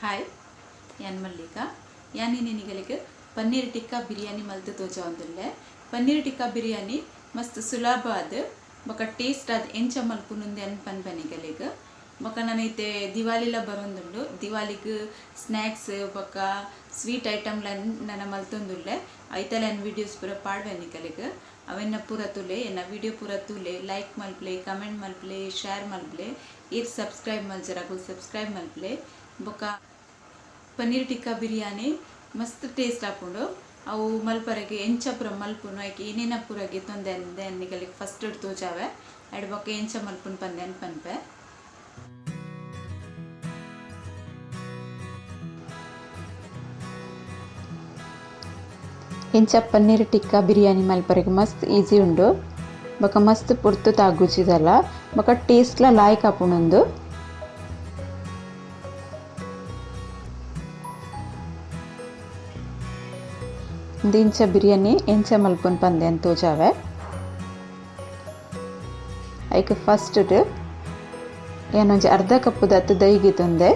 हाय यान मल्लिका यानी निगलिगे पनीर टिक्का बिरयानी मल्ते तोचा वंदुल्ले पनीर टिक्का बिरयानी मस्त सुलभ आद बका टेस्ट आद ಎಂಚ ಮಲ್ಪುನುಂದೆ ಅನ್ಪನ್ ಬನಿಗಲಿಗ ಬಕ ನನೈತೆ ದಿವಾಲಿಲ ಬರೋಂದುಂಡು ದಿವಾಲಿಗ್ ಸ್ನಾಕ್ಸ್ ಬಕ ಸ್ವೀಟ್ ಐಟಮ್ ನನ್ನ ಮಲ್ತೊಂದುಲ್ಲೆ ಐತಲ ಎನ್ ವಿಡಿಯೋಸ್ ಪೂರ ಪಾಡ್ಬನಿಗಲಿಗ ಅವೆನ್ನ ಪೂರ ತುಲೆ ಎನ್ನ ವಿಡಿಯೋ ಪೂರ ತುಲೆ ಲೈಕ್ ಮಲ್ಪ್ಲೆ ಕಮೆಂಟ್ ಮಲ್ಪ್ಲೆ ಶೇರ್ ಮಲ್ಪ್ಲೆ ಏರ್ ಸಬ್ಸ್ಕ್ರೈಬ್ ಮಲ್ಜರಾಗು ಸಬ್ಸ್ಕ್ರೈಬ್ ಮಲ್ಪ್ಲೆ ಬಕ पनीर टिक्का बिरयानी मस्त टेस्ट आपुंडु अವು ಮಲ್ಪರೆಗೆ ಎಂಚ ಪುರ ಮಲ್ಪುನು ಐಕೆ ಏನೇನ ಪುರಗೆ ತೊಂದೆ ಅಂದೆ ಅನ್ನಿಗಲಿ ಫಸ್ಟ್ ತೋಜಾವೆ ಅಡ್ ಬಕ ಎಂಚ ಮಲ್ಪುನ್ ಪಂದೆ ಅನ್ ಪನ್ಪೆ ಎಂಚ ಪನ್ನೀರ್ ಟಿಕ್ಕಾ ಬಿರಿಯಾನಿ ಮಲ್ಪರೆಗೆ ಮಸ್ತ್ ಈಜಿ ಉಂಡು ಬಕ ಮಸ್ತ್ ಪುರ್ತು ತಾಗುಚಿದಲ್ಲ ಬಕ ಟೇಸ್ಟ್ ಲ ಲಾಯ್ಕ್ ಆಪುಂಡು इंच बिरयानी ಎಂಚ मल्पन पंदे ಅಂತ ತೋಜಾವೆ ಐಕೆ ಫಸ್ಟ್ ಏನೊಂಜಿ ಅರ್ಧ ಕಪ್ ದತ್ತು ದೈಗಿ ತೊಂದೆ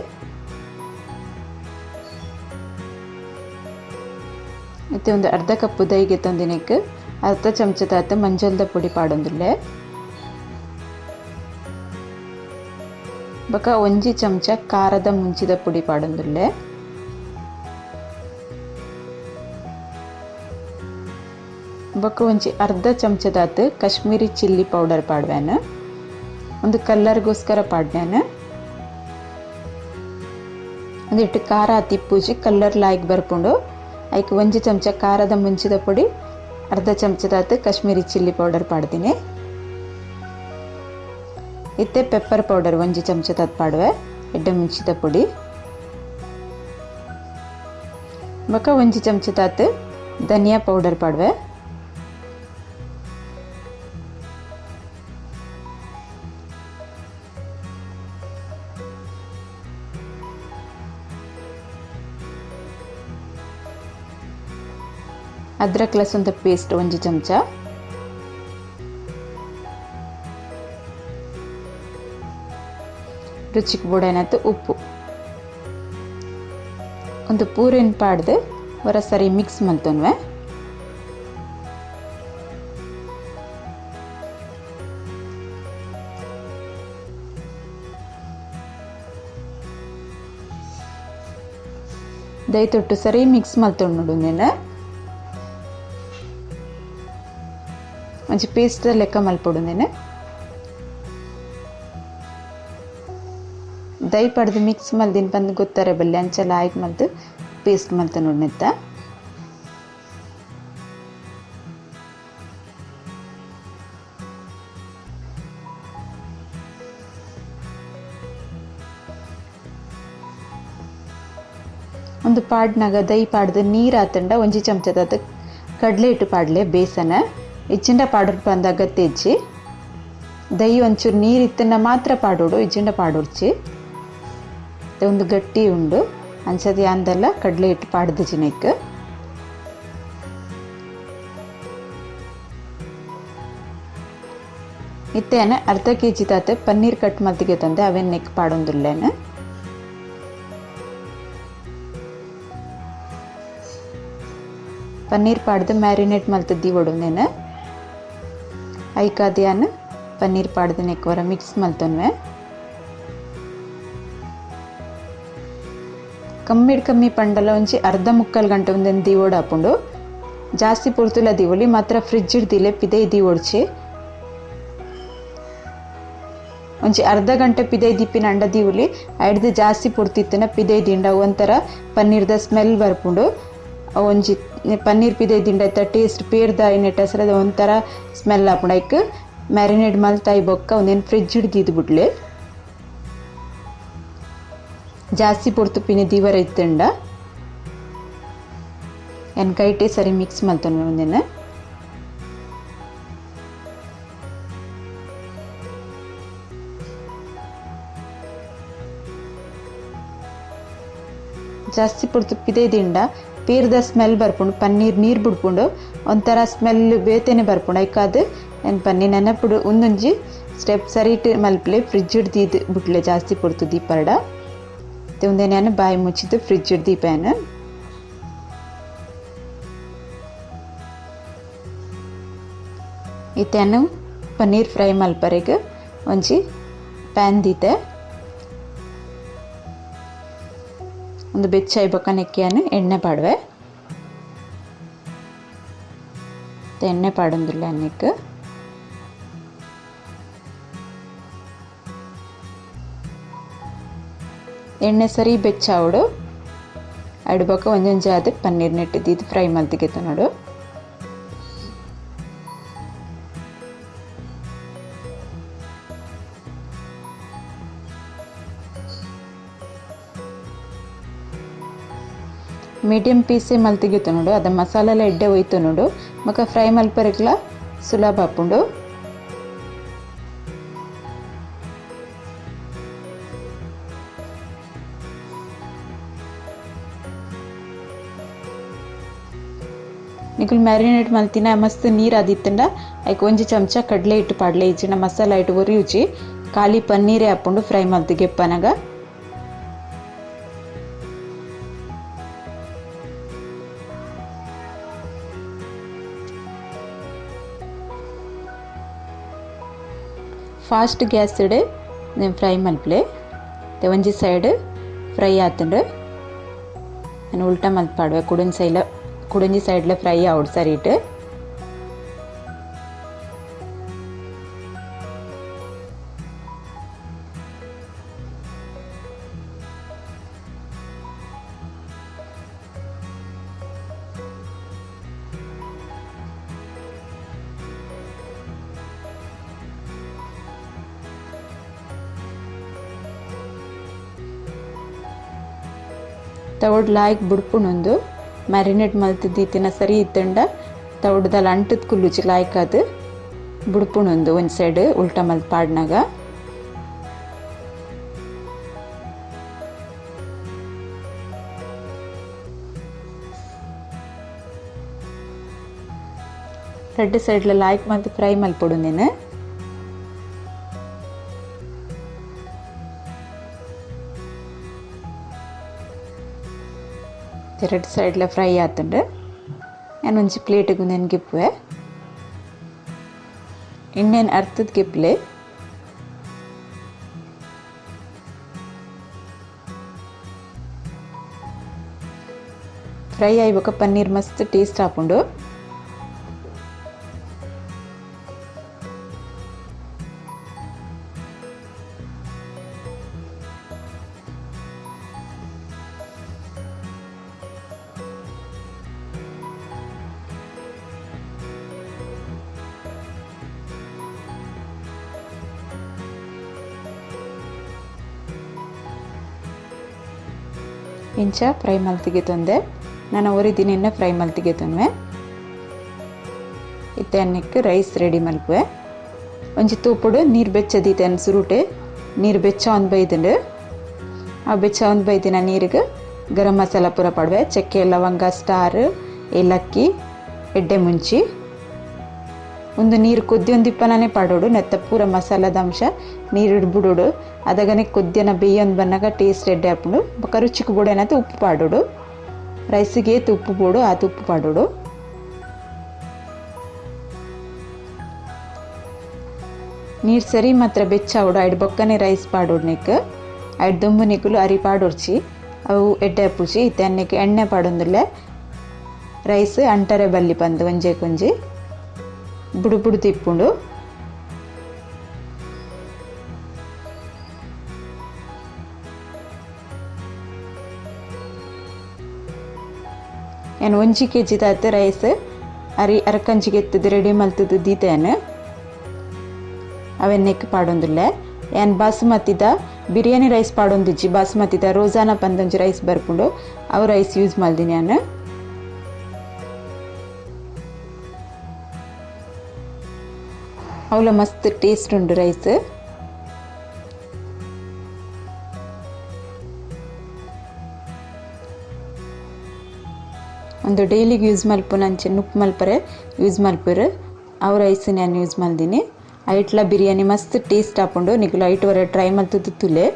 ಇತ್ತೆ ಒಂದು ಅರ್ಧ ಕಪ್ ದೈಗಿ ತೊಂದಿನಕ್ ಅರ್ಧ ಚಮಚ ದತ್ತು ಮಂಜಲ್ದ ಪುಡಿ ಪಾಡೊಂದುಲ್ಲೆ ಬಕ ಒಂಜಿ ಚಮಚ ಖಾರದ ಮುಂಚಿದ ಪುಡಿ ಪಾಡೊಂದುಲ್ಲೆ ಬಕ ಒಂಜಿ ಅರ್ಧ ಚಮಚದಾತ್ ಕಾಶ್ಮೀರಿ ಚಿಲ್ಲಿ ಪೌಡರ್ ಪಾಡ್ವೇನ ಒಂದು ಕಲರ್ಗೋಸ್ಕರ ಪಾಡ್ವೇನ ಒಂದಿಟ್ಟು ಖಾರ ತಿಪ್ಪುಜಿ ಕಲರ್ ಲಾಯ್ಕ್ ಬರ್ಪುಂಡು ಐಕ್ ಒಂಜಿ ಚಮಚ ಖಾರದ ಮುಂಚಿದ ಪುಡಿ ಅರ್ಧ ಚಮಚದಾತ್ ಕಾಶ್ಮೀರಿ ಚಿಲ್ಲಿ ಪೌಡರ್ ಪಾಡ್ತೀನಿ ಇತ್ತೆ ಪೆಪ್ಪರ್ ಪೌಡರ್ ಒಂಜಿ ಚಮಚದಾತ್ ಪಾಡ್ವೆ ಎಡ್ಡೆ ಮುಂಚಿದ ಪುಡಿ ಬಕ ಒಂಜಿ ಚಮಚದಾತ್ ಧನಿಯಾ ಪೌಡರ್ ಪಾಡ್ವೆ अदरक लहसुन पेस्ट ಒಂಜಿ ಚಮಚ ರುಚಿಗೆ ಬೋಡೈನತ್ತು ಉಪ್ಪು ಒಂದು ಪೂರೆನ್ ಪಾಡ್ದು ವರ ಸರಿ ಮಿಕ್ಸ್ ಮಲ್ತೊನ್ವೆ ದಯತೊಟ್ಟು ಸರಿ ಮಿಕ್ಸ್ ಮಲ್ತೊಂಡು ನೆನೆ ಒಂಚಿ ಪೇಸ್ಟ್ ಲೆಕ್ಕ ಮಲ್ಪೊಡುಂದೇನೆ ದೈ ಪಡ್ದು ಮಿಕ್ಸ್ ಮಲ್ದಿನ ಬಂದು ಗೊತ್ತಾರೆ ಬಲ್ಲೆ ಅಂಚೆಲ್ಲ ಆಯ್ಕೆ ಮಲ್ತು ಪೇಸ್ಟ್ ಮಲ್ತ ನೋಡ್ನೆತ್ತ ಒಂದು ಪಾಡ್ನಾಗ ದೈ ಪಾಡ್ದು ನೀರು ಆತಂಡ ಒಂಜಿ ಚಮಚದ ಕಡಲೆ ಹಿಟ್ಟು ಪಾಡ್ಲೆ ಬೇಸನ ಇಜ್ಜಿಂಡ ಪಾಡೋಡು ಬಂದ ಅಗತ್ಯ ಇಜ್ಜಿ ದೈ ಒಂಚೂರು ನೀರು ಇತ್ತನ್ನ ಮಾತ್ರ ಪಾಡೋಡು ಇಜ್ಜಿಂಡ ಪಾಡೋಡ್ಚಿ ಒಂದು ಗಟ್ಟಿ ಉಂಡು ಅಂಚದಿ ಅಂದೆಲ್ಲ ಕಡಲೆ ಹಿಟ್ಟು ಪಾಡ್ದು ಜಿನಕ್ಕೆ ಇತ್ತೇನೆ ಅರ್ಧ ಕೆಜಿ ತಾತೆ ಪನ್ನೀರ್ ಕಟ್ ಮಲ್ತಿಗೆ ತಂದೆ ಅವೇನ್ ನೆಕ್ ಪಾಡೊಂದುಲ್ಲೇನೆ ಪನ್ನೀರ್ ಪಾಡ್ದು ಮ್ಯಾರಿನೇಟ್ ಮಲ್ತದ್ದಿ ಒಡುಂದೇನೆ ಐಕಾದಿಯಾನ ಪನ್ನೀರ್ ಪಾಡ್ದು ನೆಕ್ವರ ಮಿಕ್ಸ್ ಮಲ್ತೊನ್ವೆ ಕಮ್ಮಿ ಪಂಡಲ ಒಂಚಿ ಅರ್ಧ ಮುಕ್ಕಾಲು ಗಂಟೆ ಒಂದೊಂದು ದೀವೋಡು ಹಾಕೊಂಡು ಜಾಸ್ತಿ ಪುರ್ತುಲ ದೀವೊಲಿ ಮಾತ್ರ ಫ್ರಿಜ್ ಇಡ್ದಿಲೆ ಪಿದೈ ದೀವೊಡ್ಚಿ ಒಂಚಿ ಅರ್ಧ ಗಂಟೆ ಪಿದೈ ದಿಪ್ಪಿನ ಅಂಡ ದೀವೊಲಿ ಐಡ್ದು ಜಾಸ್ತಿ ಪುರ್ತಿತ್ತನ ಪಿದೈ ದಿಂಡ ಒಂಥರ ಪನ್ನೀರ್ದ ಸ್ಮೆಲ್ ಬರ್ಪುಂಡು ಒಂಜಿ ಪನ್ನೀರ್ ಪಿದೈ ದಿಂಡ ಟೇಸ್ಟ್ ಪೇರ್ದ ನೆಟ್ಟ ಸರದ ಒಂಥರ ಸ್ಮೆಲ್ ಆಪುಂಡು ಐಕ್ ಮ್ಯಾರಿನೇಟ್ ಮಲ್ತಾಯಿ ಬೊಕ್ಕ ಒಂದೇನು ಫ್ರಿಜ್ ಹಿಡ್ದಿದ್ದು ಬಿಡ್ಲೆ ಜಾಸ್ತಿ ಪೊರ್ತು ಪಿನಿ ದೀವರ ಇತ್ತಂಡ ಎನ್ ಕೈಟೆ ಸರಿ ಮಿಕ್ಸ್ ಮಲ್ತೊನ್ವೆ ಒಂದೇನ ಜಾಸ್ತಿ ಪೊರ್ತು ಪಿದೈ ದಿಂಡ ಪೇರ್ದ ಸ್ಮೆಲ್ ಬರ್ಪುಂಡು ಪನ್ನೀರ್ ನೀರು ಬಿಡ್ಪುಂಡು ಒಂಥರ ಸ್ಮೆಲ್ ಬೇತೆನೆ ಬರ್ಪುಂಡು ಐಕಾದು ಏನು ಪನ್ನೀರ್ ನೆನಪುಡು ಒಂದೊಂಜಿ ಸ್ಟೆಪ್ ಸರಿಟ್ ಮಲ್ಪಲೆ ಫ್ರಿಜ್ ಹಿಡ್ದಿದ್ದು ಬಿಟ್ಲೆ ಜಾಸ್ತಿ ಪೊರ್ತು ದೀಪರ್ಡ ಒಂದೇ ನಾನು ಬಾಯಿ ಮುಚ್ಚಿದ್ದು ಫ್ರಿಜ್ ದೀಪಾನ ಇತ್ತೇನು ಪನ್ನೀರ್ ಫ್ರೈ ಮಲ್ಪರೆಗೆ ಒಂಜಿ ಪ್ಯಾನ್ ದೀತೆ ಒಂದು ಬೆಚ್ಚಾಯಿ ಬೊಕ್ಕ ನೆಕ್ಕಿಯನ್ನು ಎಣ್ಣೆ ಪಾಡುವೆ ಎಣ್ಣೆ ಪಾಡೊಂದಿಲ್ಲ ಅನ್ನಕ್ಕೆ ಎಣ್ಣೆ ಸರಿ ಬೆಚ್ಚಾವಡು ಅಡು ಬೊಕ್ಕ ಒಂದೊಂದು ಜಾತಿ ಪನ್ನೀರ್ ನೆಟ್ಟಿದ್ದು ಇದು ಫ್ರೈ ಮಲ್ತಿಗೆತ್ತು ನೋಡು ಮೀಡಿಯಂ ಪೀಸೇ ಮಲ್ತಿಗಿತ್ತು ನೋಡು ಅದ ಮಸಾಲೆಲ್ಲ ಎಡ್ಡೆ ಹೋಯ್ತು ನೋಡು ಮಕ್ಕ ಫ್ರೈ ಮಲ್ಪರೆಗ್ಲ ಸುಲಭ ಹಾಪುಂಡು ನಿಕುಲ್ ಮ್ಯಾರಿನೇಟ್ ಮಲ್ತಿನ ಮಸ್ತ್ ನೀರು ಆದಿತ್ತಂಡ ಐಕ್ ಒಂಜಿ ಚಮಚ ಕಡಲೆ ಹಿಟ್ಟು ಪಾಡ್ಲೆ ಇಚ್ಚಿನ ಮಸಾಲ ಹಿಟ್ಟು ಒರಿಯುಚಿ ಖಾಲಿ ಪನ್ನೀರೇ ಹಾಪುಂಡು ಫ್ರೈ ಮಲ್ತಿಗೆಪ್ಪನಗ ಫಾಸ್ಟ್ ಗ್ಯಾಸ್ ಇಡೆ నేను ಫ್ರೈ ಮಲ್ಪಲೆ ಒಂಜಿ ಸೈಡ್ ಫ್ರೈ ಆತಂಡು ನಾನು ಉಲ್ಟಾ ಮಲ್ಪಾಡುವೆ ಕುಡಂಜಿ ಸೈಡ್ಲ ಫ್ರೈ ಆವಡು ಸರಿಟ್ಟು ತವಡ್ ಲಾಯ್ಕ್ ಬುಡ್ಪುಣೊಂದು ಮ್ಯಾರಿನೇಟ್ ಮಲ್ತಿದ್ದೀತಿನ ಸರಿ ಇತ್ತಂಡ ತವಡ್ದಲ್ಲಿ ಅಂಟದ ಕುಲ್ಲುಚಿ ಲಾಯ್ಕ್ ಅದು ಬುಡ್ಪುಣೊಂದು ಒಂದು ಸೈಡ್ ಉಲ್ಟಾ ಮಲ್ತ್ ಪಾಡ್ನಾಗ ரெண்டு சைடில் லாய்க் மல்த்து ஃப்ரை மல்ಪೊಡು ನೀನು ಎರಡು ಸೈಡ್ಲ ಫ್ರೈ ಆತಂಡು ನಾನು ಒಂಜಿ ಪ್ಲೇಟಿಗೆ ಒಂದೇನು ಗಿಪ್ಪುವೆ ಇನ್ನೇನು ಅರ್ಥದ ಗಿಪ್ಲೆ ಫ್ರೈ ಆಯ್ಬೇಕ ಪನ್ನೀರ್ ಮಸ್ತ್ ಟೇಸ್ಟ್ ಹಾಕೊಂಡು ಇಂಚ ಫ್ರೈ ಮಲ್ತಿಗೆ ತೊಂದೆ ನಾನು ಒರಿದಿನ ಫ್ರೈ ಮಲ್ತಿಗೆ ತೊನ್ವೆ ಇತ್ತೆ ಅನ್ನಕ್ಕೆ ರೈಸ್ ರೆಡಿ ಮಲ್ಪುವೆ ಒಂಜಿ ತೂಪುಡು ನೀರು ಬೆಚ್ಚದೀತೆ ಅನ್ ಸುರುಟೆ ನೀರು ಬೆಚ್ಚ ಒಂದು ಬೈದಂಡು ಆ ಬೆಚ್ಚ ಒಂದು ಬೈದಿನ ನೀರಿಗೆ ಗರಂ ಮಸಾಲ ಪೂರ ಪಡುವೆ ಚಕ್ಕೆ ಲವಂಗ ಸ್ಟಾರ್ ಏಲಕ್ಕಿ ಎಡ್ಡೆ ಮುಂಚಿ ಒಂದು ನೀರು ಕೊದ್ದಿಯೊಂದಿಪ್ಪನೇ ಪಾಡೋಡು ನೆತ್ತ ಪೂರ ಮಸಾಲದ ಅಂಶ ನೀರು ಬಿಡೋಡು ಅದಾಗನೆ ಕೊದ್ದಿನ ಬೇಯೊಂದು ಬನ್ನಾಗ ಟೇಸ್ಟ್ ಎಡ್ಡೆ ಹಾಕೊಂಡು ಬೊಕ್ಕ ರುಚಿಗೆ ಬೋಡೇನಂತ ಉಪ್ಪು ಪಾಡೋಡು ರೈಸಿಗೆ ಉಪ್ಪು ಬೋಡು ಆತ ಉಪ್ಪು ಪಾಡೋಡು ನೀರು ಸರಿ ಮಾತ್ರ ಬೆಚ್ಚಾವಡು ಐಡ್ ಬೊಕ್ಕನೆ ರೈಸ್ ಪಾಡೋಡು ನೆಕ್ ಐಡ್ ದುಂಬು ನಿಕ್ಕಲು ಅರಿ ಪಾಡೋಡ್ಚಿ ಅವು ಎಡ್ಡೆ ಹಪ್ಪುಚಿ ಇತ್ತೆ ಅನ್ನಕ್ಕೆ ಎಣ್ಣೆ ಪಾಡೊಂದಿಲ್ಲ ರೈಸ್ ಅಂಟರೆ ಬಲ್ಲಿ ಬಂದು ಒಂಜೆ ಕೊಂಜಿ ಬುಡು ಬುಡು ತಿಪ್ಪುಂಡು ನಾನು 1 kg ತಾತ ರೈಸ್ ಅರಕಂಚಿಗೆ ಎತ್ತದು ರೆಡಿ ಮಲ್ತದ್ದು ದೀತೇನು ಅವೆನ್ನೆಕ್ಕೆ ಪಾಡೊಂದಿಲ್ಲ ಏನು ಬಾಸುಮತಿದ ಬಿರಿಯಾನಿ ರೈಸ್ ಪಾಡೊಂದಿಜ್ಜಿ ಬಾಸುಮತಿದ ರೋಜಾನ ಪಂದೊಂಜಿ ರೈಸ್ ಬರ್ಪುಂಡು ಅವು ರೈಸ್ ಯೂಸ್ ಮಲ್ದಿ ನಾನು ಅವಳ ಮಸ್ತ್ ಟೇಸ್ಟ್ ಉಂಡು ರೈಸ್ ಒಂದು ಡೈಲಿಗೆ ಯೂಸ್ ಮಲ್ಪುನಂಚೆ ನುಪ್ಪು ಮಲ್ಪರೆ ಯೂಸ್ ಮಲ್ಪರು ಅವು ರೈಸ್ ನಾನು ಯೂಸ್ ಮಲ್ದಿನಿ ಐಟ್ಲ ಬಿರಿಯಾನಿ ಮಸ್ತ್ ಟೇಸ್ಟ್ ಹಾಕೊಂಡು ನಿಗುಲು ಐಟ್ ವರೆ ಟ್ರೈ ಮಲ್ತದ್ದು ತುಲೆ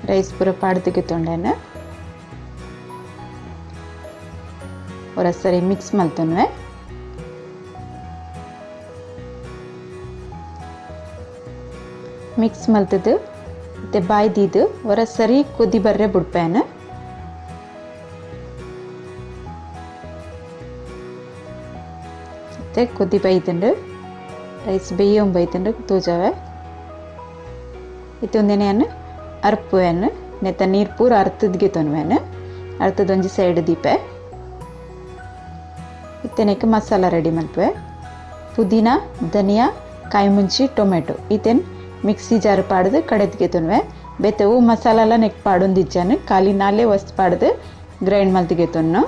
ರೈಸ್ ಪೂರ ಪಾಡ್ದಿಗೆ ತೊಂಡೇನೆ ಒರ ಸರಿ ಮಿಕ್ಸ್ ಮಲ್ತೊನ್ವೆ ಮಿಕ್ಸ್ ಮಲ್ತದು ಮತ್ತೆ ಬಾಯ್ದಿದ್ದು ಒರ ಸರಿ ಕುದಿ ಬರ್ರೆ ಬಿಡ್ಪೇನೆ ಮತ್ತೆ ಕುದಿ ಬೈತಂಡು ರೈಸ್ ಬೇಯಂ ಬೈತಂಡು ತೋಜಾವೆ ಇತ್ತೊಂದೇನೆ ಅರ್ಪುವೆನು ನೆತ್ತ ನೀರು ಪೂರ ಅರ್ತದ್ಗೆ ತೊನ್ವೆನು ಅರ್ತದೊಂಜಿ ಸೈಡ್ ದೀಪೆ ಇತ್ತೇನಕ್ಕೆ ಮಸಾಲ ರೆಡಿ ಮಲ್ಪೆ ಪುದೀನ ಧನಿಯಾ ಕಾಯಿ ಮುಂಚಿ ಟೊಮೆಟೊ ಇತ್ತೇನು ಮಿಕ್ಸಿ ಜಾರ್ ಪಾಡ್ದು ಕಡೆದ್ಗೆ ತೊನ್ವೆ ಬೆತ್ತವು ಮಸಾಲ ನೆಕ್ ಪಾಡೊಂದಿಜ್ಜಾನು ಖಾಲಿ ನಾಲೆ ವಸ್ತು ಪಾಡ್ದು ಗ್ರೈಂಡ್ ಮಲ್ತಿಗೆ ತೊನ್ನು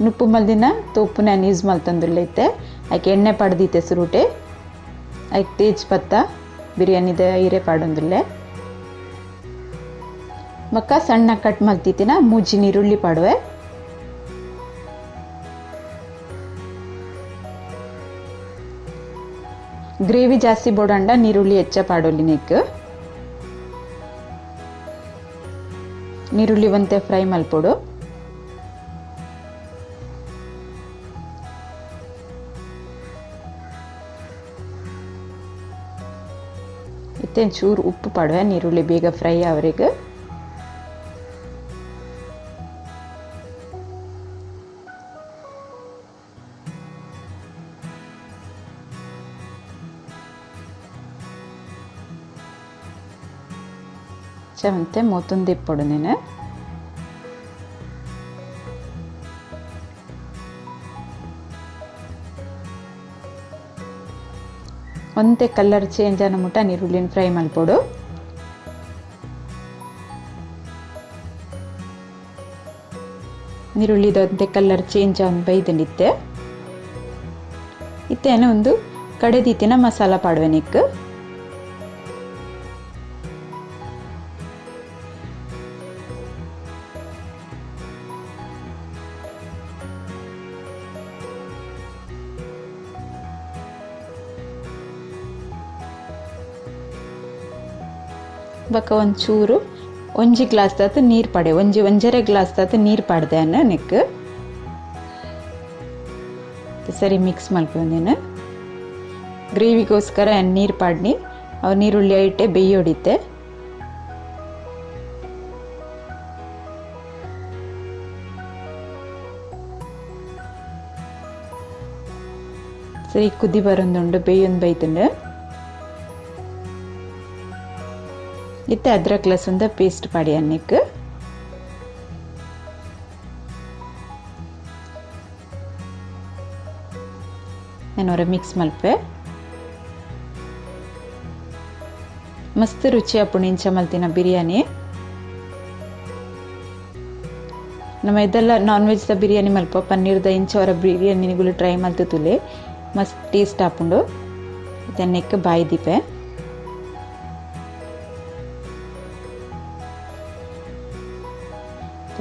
ನುಪ್ಪು ಮಲ್ದಿನ ತೋಪು ನಾನು ಯೂಸ್ ಮಲ್ತಂದುಲ್ಲೈತೆ ಆಯ್ಕೆ ಎಣ್ಣೆ ಪಡ್ದಿತ್ತೆ ಸುರುಟೆ ಆಯ್ಕೆ ತೇಜ್ ಪತ್ತ ಬಿರಿಯಾನಿದ ಹೀರೆ ಪಾಡೊಂದುಲ್ಲೆ ಮಕ್ಕ ಸಣ್ಣ ಕಟ್ ಮಲ್ತಿತ್ತಿನ ಮೂಜಿ ನೀರುಳ್ಳಿ ಪಾಡುವೆ ಗ್ರೇವಿ ಜಾಸ್ತಿ ಬೋಡಂಡ ನೀರುಳ್ಳಿ ಹೆಚ್ಚ ಪಾಡೋಲಿ ನೆಕ್ ನೀರುಳ್ಳಿ ಒಂತೆ ಫ್ರೈ ಮಲ್ಪೊಡು ಇತ್ತೇನು ಚೂರು ಉಪ್ಪು ಪಾಡುವೆ ನೀರುಳ್ಳಿ ಬೇಗ ಫ್ರೈ ಅವರಿಗೆ ಚಮಂತೆ ಮೂತೊಂದು ಇಪ್ಪೊಡು ನೀನು ಒಂದೇ ಕಲರ್ ಚೇಂಜ್ ಆನ ಮುಟ್ಟ ನೀರುಳ್ಳಿನ ಫ್ರೈ ಮಲ್ಪೊಡು ನೀರುಳ್ಳಿದ ಒಂದೇ ಕಲರ್ ಚೇಂಜ್ ಆನ್ ಬೈದನಿತ್ತೆ ಇತ್ತೇನೆ ಒಂದು ಕಡೆದಿತ್ತಿನ ಮಸಾಲ ಪಾಡುವೆ ನಿಕ್ ಬಕ್ಕ ಒಂಚೂರು ಒಂಜಿ ಗ್ಲಾಸ್ ತಾತ ನೀರು ಪಾಡೆ ಒಂಜರೆ ಗ್ಲಾಸ್ ತಾತ ನೀರು ಪಾಡ್ದೆ ಅನ್ನ ನೆಕ್ ಸರಿ ಮಿಕ್ಸ್ ಮಲ್ಪೊಂದೇನು ಗ್ರೇವಿಗೋಸ್ಕರ ನೀರು ಪಾಡ್ನಿ ಅವು ನೀರುಳ್ಳಿ ಇಟ್ಟೆ ಬೇಯೊಡಿತ್ತೆ ಸರಿ ಕುದಿ ಬರೊಂದುಂಡು ಬೇಯೊಂದು ಬೈತುಂಡು ಇತ್ತೆ ಅದ್ರಕ್ ಲಸುಂದ ಪೇಸ್ಟ್ ಪಾಡಿ ಅನ್ನಕ್ಕೆ ನಾನು ಮಿಕ್ಸ್ ಮಲ್ಪೆ ಮಸ್ತ್ ರುಚಿ ಅಪ್ಪುಂಡು ಇಂಚ ಮಲ್ತಿನ ಬಿರಿಯಾನಿ ನಮ್ಮ ಇದೆಲ್ಲ ನಾನ್ ವೆಜ್ ದ ಬಿರಿಯಾನಿ ಮಲ್ಪ ಪನ್ನೀರ್ದ ಇಂಚವರ ಬಿರಿಯಾನಿಗಳು ಟ್ರೈ ಮಲ್ತು ತುಲೆ ಮಸ್ತ್ ಟೇಸ್ಟ್ ಆಪುಂಡು ಇದನ್ನೆಕ್ಕೆ ಬಾಯಿ ದೀಪೆ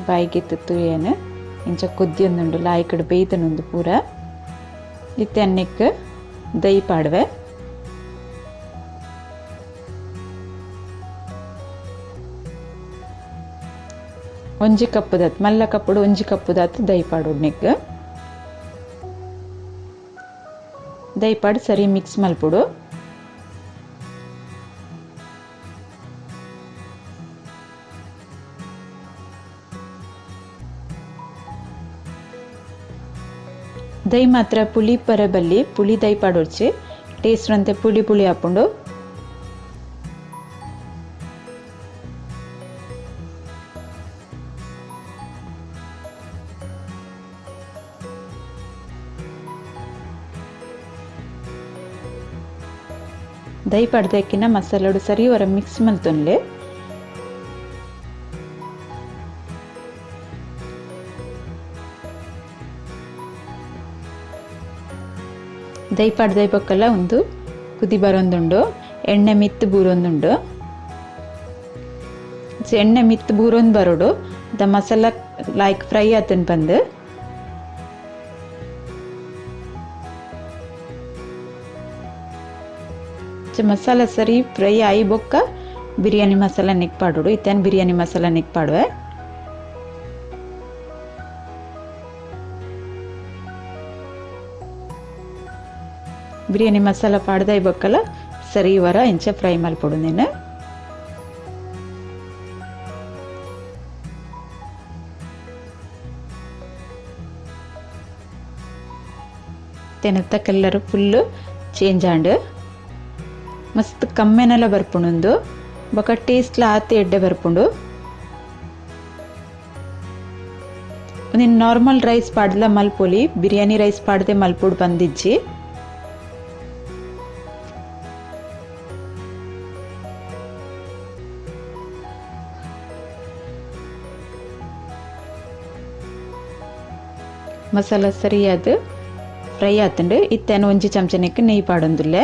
ಬಾಯಿಗೆ ತುತ್ತು ಏನು ಇಂಚ ಕುದ್ದಿಯೊಂದುಂಡು ಲಾಯಿ ಕಡೆ ಬೇಯ್ತನೊಂದು ಪೂರ ಇತ್ತೆ ಅನ್ನಕ್ಕೆ ದೈ ಪಾಡುವೆ ಒಂಜಿ ಕಪ್ಪುದಾತ್ ಮಲ್ಲ ಕಪ್ಪುಡು ಒಂಜಿ ಕಪ್ಪುದಾತ್ ದೈ ಪಾಡು ನೆಕ್ ದೈ ಪಾಡು ಸರಿ ಮಿಕ್ಸ್ ಮಲ್ಪುಡು ದೈ ಮಾತ್ರ ಪುಳಿ ಪರಬಲ್ಲಿ ಪುಳಿ ದೈ ಪಾಡೋರ್ಚಿ ಟೇಸ್ಟ್ ಅಂತೆ ಪುಳಿ ಪುಳಿ ಹಾಕೊಂಡು ದೈ ಪಡ್ದಕ್ಕಿನ ಮಸಾಲಡು ಸರಿ ಹೊರ ಮಿಕ್ಸ್ ಮಲ್ತೊನ್ಲೆ ದೈ ಪಡ್ದೈ ಪಕ್ಕಲ್ಲ ಒಂದು ಕುದಿ ಬರೊಂದುಂಡು ಎಣ್ಣೆ ಮಿತ್ತು ಬೂರೊಂದುಂಡು ಎಣ್ಣೆ ಮಿತ್ತು ಬೂರೊಂದು ಬರೋಡು ದ ಮಸಾಲ ಲೈಕ್ ಫ್ರೈ ಆತನ್ ಬಂದು ಮಸಾಲ ಸರಿ ಫ್ರೈ ಆಯಿ ಬೊಕ್ಕ ಬಿರಿಯಾನಿ ಮಸಾಲ ನಿಕ್ ಪಾಡೋಡು ಇತ್ತೇನು ಬಿರಿಯಾನಿ ಮಸಾಲ ನಿಕ್ ಪಾಡುವೆ ಬಿರಿಯಾನಿ ಮಸಾಲ ಪಾಡ್ದಾಯಿ ಬೊಕ್ಕಲ ಸರಿ ವರ ಇಂಚ ಫ್ರೈ ಮಲ್ಪೊಡು ನೀನು ತೆನತ್ತ ಕಲ್ಲರ್ ಫುಲ್ ಚೇಂಜ್ ಆಂಡ್ ಮಸ್ತ್ ಕಮ್ಮೆನೆಲ್ಲ ಬರ್ಪುಂಡು ಬೊಕ ಟೇಸ್ಟ್ಲ ಆತೆ ಎಡ್ಡೆ ಬರ್ಪುಂಡು ನೀನು ನಾರ್ಮಲ್ ರೈಸ್ ಪಾಡ್ಲ ಮಲ್ಪೊಲಿ ಬಿರಿಯಾನಿ ರೈಸ್ ಪಾಡ್ದೆ ಮಲ್ಪೊಡು ಬಂದಿಜ್ಜಿ ಮಸಾಲ ಸರಿಯಾದ ಫ್ರೈ ಆತಂಡು ಇತ್ತೇನು ಒಂಜಿ ಚಮಚನಕ್ಕೆ ನೆಯ್ಯಿ ಪಾಡೊಂದುಲ್ಲೆ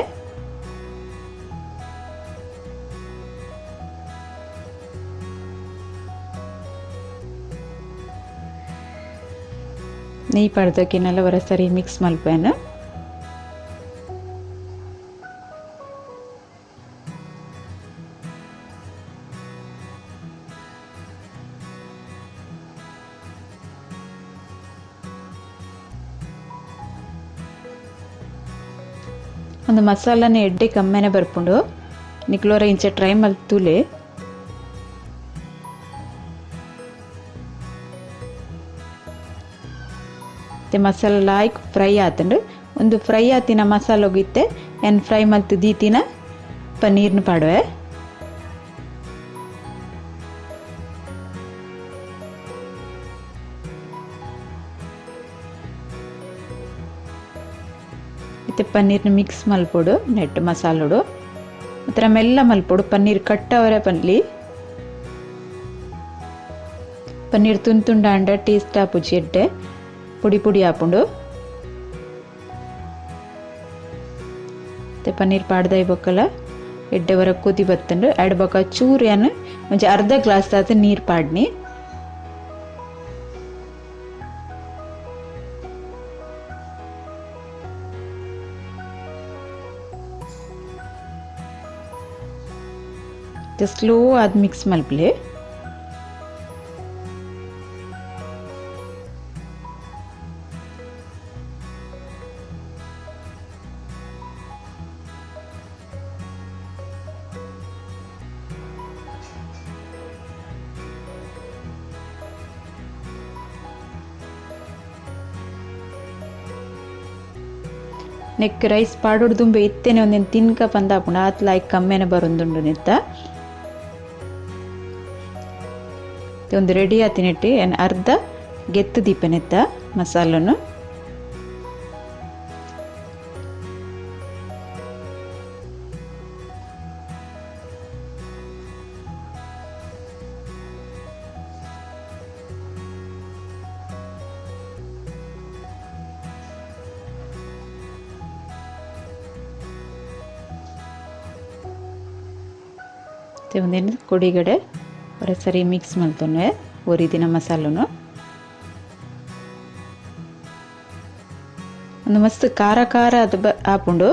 ನೆಯ್ಯಿ ಪಾಡ್ದಕ್ಕಿನೆಲ್ಲ ವರ ಸರಿ ಮಿಕ್ಸ್ ಮಲ್ಪೇನು ಒಂದು ಮಸಾಲನ ಎಡ್ಡೆ ಕಮ್ಮೆನೆ ಬರ್ಪುಂಡು ನಿಕ್ಲೋರ ಇಂಚ ಟ್ರೈ ಮಲ್ತೂಲೆ ಮಸಾಲ ಲಾಯ್ಕ್ ಫ್ರೈ ಆತಂಡು ಒಂದು ಫ್ರೈ ಆತಿನ ಮಸಾಲ ಹೋಗಿತ್ತೆ ಏನು ಫ್ರೈ ಮಲ್ತು ದೀತಿನ ಪನ್ನೀರ್ನ ಪಾಡುವೆ ಪನ್ನೀರ್ನ ಮಿಕ್ಸ್ ಮಲ್ಪೊಡು ನೆಟ್ ಮಸಾಲೋಡು ಮಾತ್ರ ಮೆಲ್ಲ ಮಲ್ಪೊಡು ಪನ್ನೀರ್ ಕಟ್ಟವರೆ ಪನ್ಲಿ ಪನ್ನೀರ್ ತುಂಡ ಅಂಡ ಟೇಸ್ಟ್ ಆಪುಜಿ ಎಡ್ಡೆ ಪುಡಿ ಪುಡಿ ಆಪುಂಡು ಪನ್ನೀರ್ ಪಾಡ್ದಾಯಿ ಬೊಕ್ಕಲ ಎಡ್ಡೆ ವರ ಕುದಿ ಬತ್ತಂಡು ಆಡ್ ಬೊಕ ಚೂರು ಏನು ಒಂಜಿ ಅರ್ಧ ಗ್ಲಾಸ್ ಆತ ನೀರು ಪಾಡ್ನಿ ಸ್ಲೋ ಆದ ಮಿಕ್ಸ್ ಮಲ್ಪಲೆ ನೆಕ್ ರೈಸ್ ಪಾಡೋಡು ದುಂಬೆ ಇತ್ತೇನೆ ಒಂದೇನು ತಿನ್ಕ ಪಂದಾಪುಂಡ ಆತ್ ಲಾಯ್ಕ್ ಕಮ್ಮೆನೆ ಬರೊಂದುಂಡು ನಿತ್ತ ಒಂದು ರೆಡಿ ಆತಿನೆಟ್ಟಿ ಏನು ಅರ್ಧ ಗೆತ್ತು ದೀಪನೆತ್ತ ಮಸಾಲನು ಒಂದೇನು ಕೊಡಿಗಡೆ ಒರ ಸರಿ ಮಿಕ್ಸ್ ಮಲ್ತೊನೆ ಒರಿದಿನ ಮಸಾಲನು ಒಂದು ಮಸ್ತ್ ಖಾರ ಖಾರ ಅದು ಆಪುಂಡು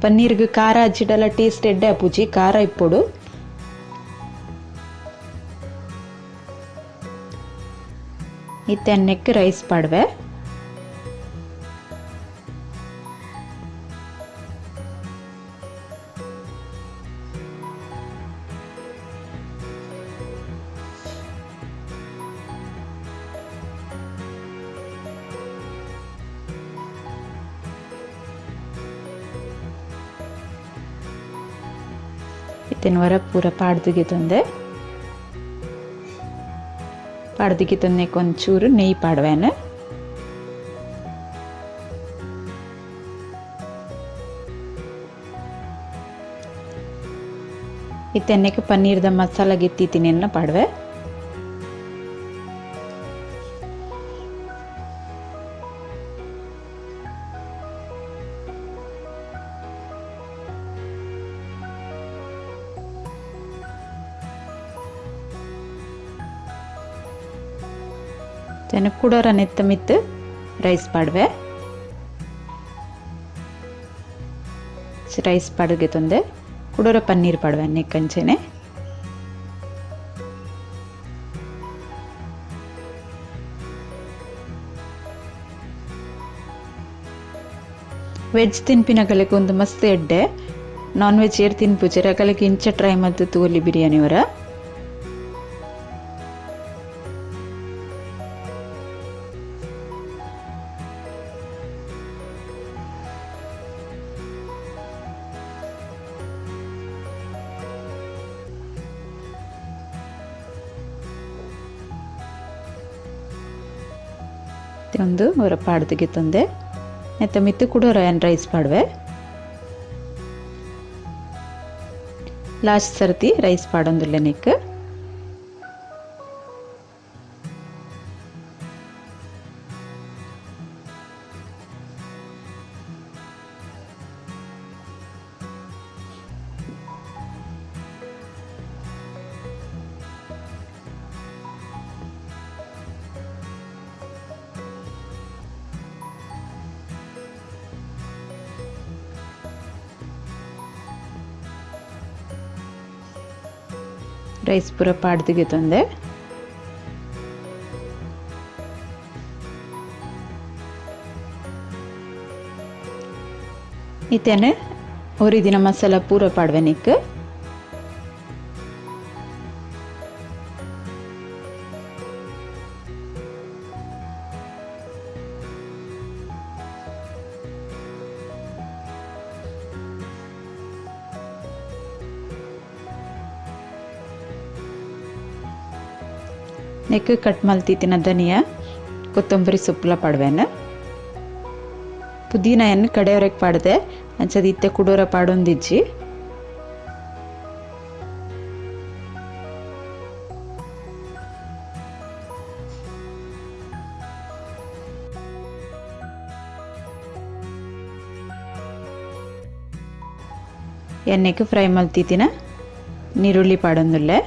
ಪನ್ನೀರ್ಗೆ ಖಾರ ಹಚ್ಚಿಡಲ್ಲ ಟೇಸ್ಟ್ ಎಡ್ಡೆ ಆಪುಜಿ ಖಾರ ಇಪ್ಪೊಡು ಇತ್ತೆ ಅನ್ನಕ್ಕೆ ರೈಸ್ ಪಾಡ್ವೆ ಇತ್ತಿನ ವರ ಪೂರ ಪಾಡ್ದಿಗೆ ತಂದೆ ಪಾಡ್ದಿಗೆ ತಂದಕ್ಕೆ ಒಂಚೂರು ನೆಯ್ಯಿ ಪಾಡ್ವೇನೆ ಇತ್ತೆನ್ನಕ್ಕೆ ಪನ್ನೀರ್ದ ಮಸಾಲ ಗೆತ್ತಿತೀನಿ ಅನ್ನ ಪಾಡ್ವೆ ಕೂಡೋರ ನೆತ್ತ ಮಿತ್ತು ರೈಸ್ ಪಾಡ್ವೆ ರೈಸ್ ಪಾಡ್ಗೆ ತೊಂದೆ ಕುಡೋರ ಪನ್ನೀರ್ ಪಾಡುವೆ ನೆಕ್ಕಂಚೆನೆ ವೆಜ್ ತಿನ್ಪಿನಗಲಿಗೆ ಒಂದು ಮಸ್ತ್ ಎಡ್ಡೆ ನಾನ್ ವೆಜ್ ಏರ್ ತಿನ್ಪುಜರ ಅಗಲಿಗೆ ಇಂಚ ಟ್ರೈ ಮತ್ತು ತೂಲಿ ಬಿರಿಯಾನಿ ಅವರ ಒಂದು ಅವರ ಪಾಡ್ದಿಗೆ ತಂದೆ ನೆತ್ತ ಮಿತ್ತು ಕೂಡ ರಯನ್ ರೈಸ್ ಪಾಡುವೆ ಲಾಸ್ಟ್ ಸರ್ತಿ ರೈಸ್ ಪಾಡೊಂದುಲ್ಲೆ ನೆಕ್ ರೈಸ್ ಪೂರ ಪಾಡ್ದಿಗೆ ತಂದೆ ಇತ್ತೇನೆ ಒರಿದಿನ ಮಸಾಲ ಪೂರ ಪಾಡ್ವೆ ನಿಕ್ ನೆಕ್ ಕಟ್ ಮಲ್ತಿತ್ತಿನ ಧನಿಯಾ ಕೊತ್ತಂಬರಿ ಸೊಪ್ಪುಲ ಪಾಡ್ವೇನ ಪುದೀನ ಎಣ್ಣೆ ಕಡೆಯವರೆಗೆ ಪಾಡ್ದೆ ಅಂಚದ ಇತ್ತೆ ಕುಡೋರ ಪಾಡೊಂದಿಜ್ಜಿ ಎಣ್ಣೆಗೆ ಫ್ರೈ ಮಲ್ತಿತ್ತಿನ ನೀರುಳ್ಳಿ ಪಾಡೊಂದುಲ್ಲೆ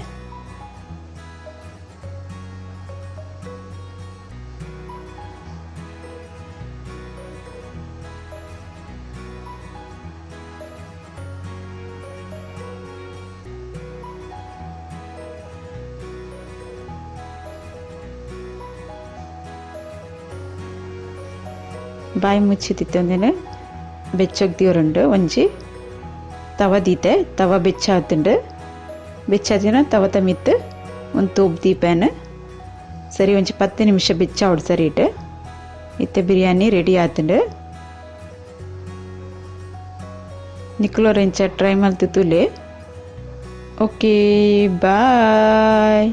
ಬಾಯಿ ಮುಚ್ಚಿತ್ತಿತ್ತೊಂದಿನ ಬೆಚ್ಚಗ್ದಿಯೋರುಂಡು ಒಂಜಿ ತವ ದೀತೆ ತವ ಬೆಚ್ಚಾತುಂಡು ಬೆಚ್ಚಾದಿನ ತವತ ಮಿತ್ತು ಒಂದು ತೂಬ್ ದೀಪೇನ ಸರಿ ಒಂಜಿ 10 ನಿಮಿಷ ಬೆಚ್ಚಾವಡು ಸರಿಟ್ ಇತ್ತೆ ಬಿರಿಯಾನಿ ರೆಡಿ ಆತುಂಡು ನಿಕ್ಲೋರೆಂಚ ಟ್ರೈ ಮಲ್ತು ತುಲೆ ಓಕೆ ಬಾಯ್.